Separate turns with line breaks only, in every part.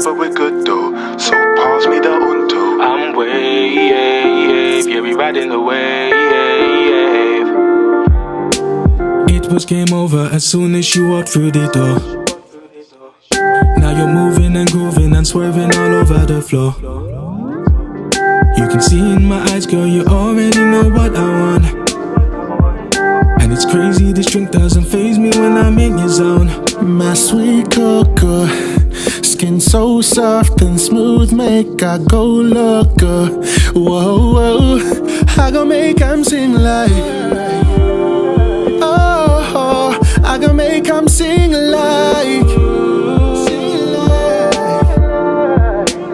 hard, but we're good though. So pass me the unto.
I'm wave, yeah, we riding the wave.
It was game over as soon as you walked through the door. Now you're moving and grooving and swerving all over the floor. You can see in my eyes, girl, you already know what I want. And it's crazy, this drink doesn't faze me when I'm in your zone.
My sweet cocoa, skin so soft and smooth, make I go loco. Whoa, whoa, I gon' make 'em sing like, oh, I gon' make 'em sing like,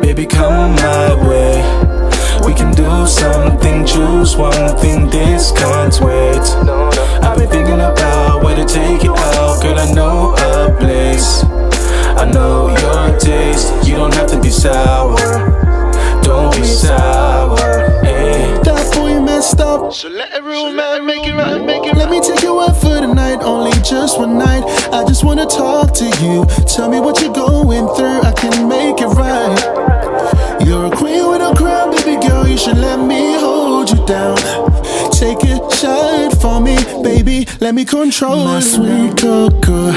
baby, come my way. We can do something, choose one thing, this can't wait. I've been thinking about where to take it out. Girl, I know a place, I know your taste. You don't have to be sour, don't be sour, ayy.
That boy messed up,
So let a real man make it right, make it
let me take you out for the night, only just one night. I just wanna talk to you, tell me what you're going through, I can make it right. You're a queen with a crown, baby girl, you should let me hold you down. Take it, shine for me, baby, let me control my sweet cocoa.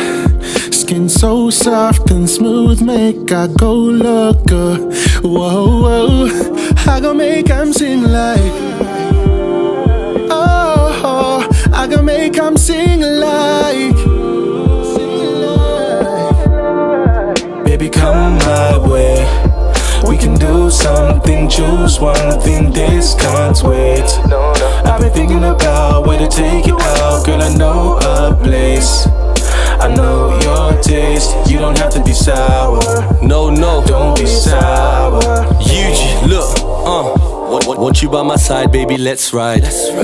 Skin so soft and smooth, make I go loco. Whoa, whoa, I gon' make 'em sing like, oh, I gon' make 'em sing like,
baby, come my way. We can do something, choose one thing, this can't wait. I've been thinking about where to take it out. Girl, I know a place, I know your taste. You don't have to be sour, no, don't be sour.
Yuji, look, want you by my side, baby, let's ride.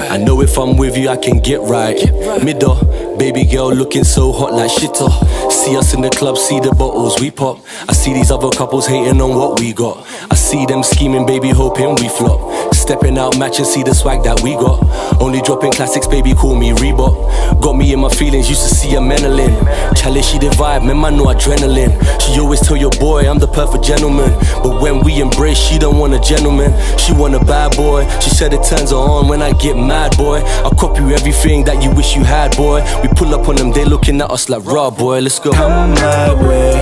I know if I'm with you, I can get right. Middle, baby girl looking so hot like shitter. See us in the club, see the bottles we pop. I see these other couples hating on what we got. I see them scheming, baby, hoping we flop. Stepping out, match and see the swag that we got. Only dropping classics, baby, call me Reebok. Got me in my feelings, used to see her mentalin'. Challenge, she the vibe, man, I know adrenaline. She always tell your boy I'm the perfect gentleman, but when we embrace, she don't want a gentleman. She want a bad boy. She said it turns her on when I get mad, boy. I'll copy everything that you wish you had, boy. We pull up on them, they looking at us like, raw, boy, let's go.
Come my way.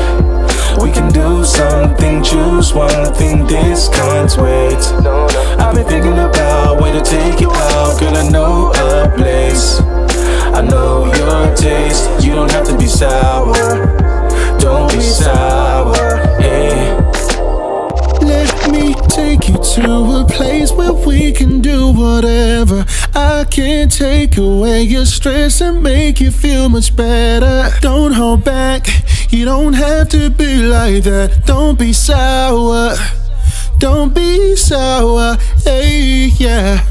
We can do something, choose one thing, this can't wait. I've been thinking about where to take it out. Girl, I know a place, I know your taste. You don't have to be sour, don't be sour, ayy.
let me take you to a place where we can do whatever. I can take away your stress and make you feel much better. Don't hold back, you don't have to be like that. Don't be sour, don't be sour, hey, yeah.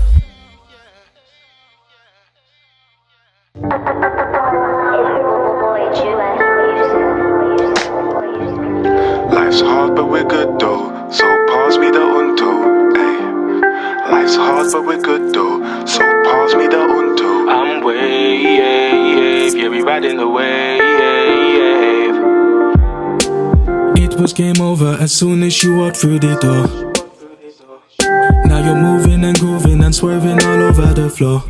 Life's hard, but we're good though. So pass me the unto. Ay. Life's hard, but we're good though. So pass me the unto.
I'm wave, yeah, we riding the wave.
It was game over as soon as you walked through the door. Now you're moving and grooving and swerving all over the floor.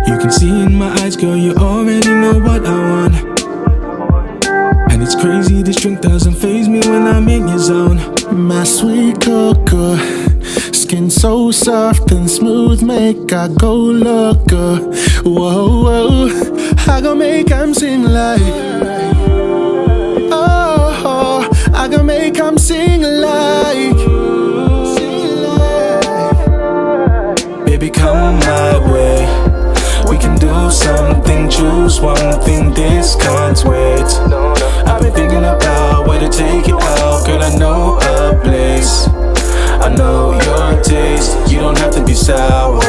You can see in my eyes, girl, you already know what I want. And it's crazy, this drink doesn't faze me when I'm in your zone.
My sweet cocoa, skin so soft and smooth, make I go loco. Whoa, whoa, I gon' make 'em sing like, oh, I gon' make 'em sing like,
baby, come my way. We can do something, choose one thing, this can't wait. I've been thinking about where to take it out. Girl, I know a place, I know your taste. You don't have to be sour,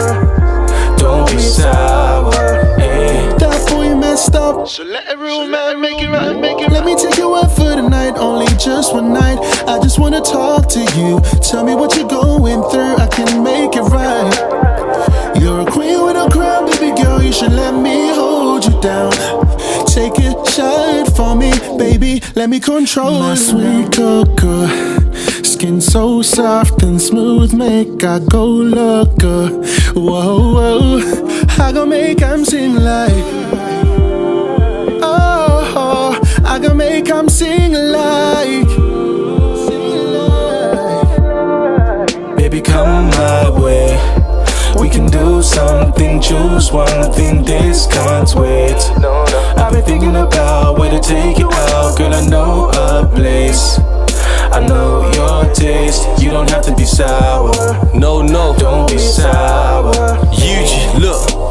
don't be sour, ayy.
that boy messed up,
So let a real man make it right, make it right.
let me take you out for the night, only just one night. I just wanna talk to you, tell me what you're going through, I can make it right. You're a queen with a crown, baby girl, you should let me hold you down. Take it, shine for me, Baby, let me control my sweet cocoa. Skin so soft and smooth, make I go loco. Whoa, whoa, I gon' make 'em sing like. Oh, I gon' make 'em sing like.
Baby, come my way. We can do something, choose one thing, this can't wait. I've been thinking about where to take you out. Girl, I know a place, I know your taste. You don't have to be sour.
No,
Don't be sour.
Yuji, look,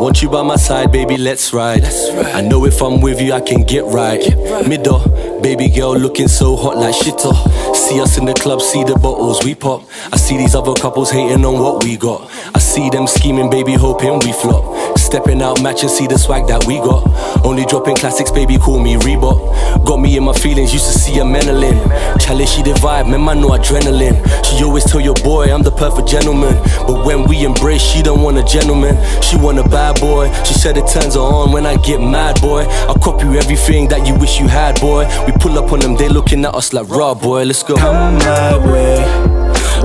want you by my side, baby, let's ride. I know if I'm with you, I can get right. Middle, baby girl looking so hot like shitter. See us in the club, see the bottles we pop. I see these other couples hating on what we got. I see them scheming, baby, hoping we flop. Stepping out, match and see the swag that we got. Only dropping classics, baby, call me Reebok. Got me in my feelings, used to see her menaling. Chalice, she the vibe, man, I know adrenaline. She always tell your boy, I'm the perfect gentleman. But when we embrace, she don't want a gentleman. She want a bad boy. She said it turns her on when I get mad, boy. I'll copy everything that you wish you had, boy. We pull up on them, they looking at us like, raw, boy, let's go.
Come my way.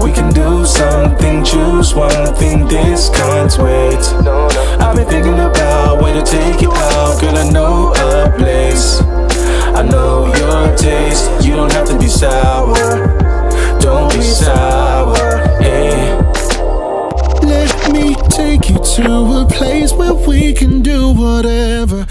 We can do something, choose one thing, this can't wait. I've been thinking about where to take you out. Girl, I know a place, I know your taste. You don't have to be sour. Don't be sour, yeah.
Let me take you to a place where we can do whatever.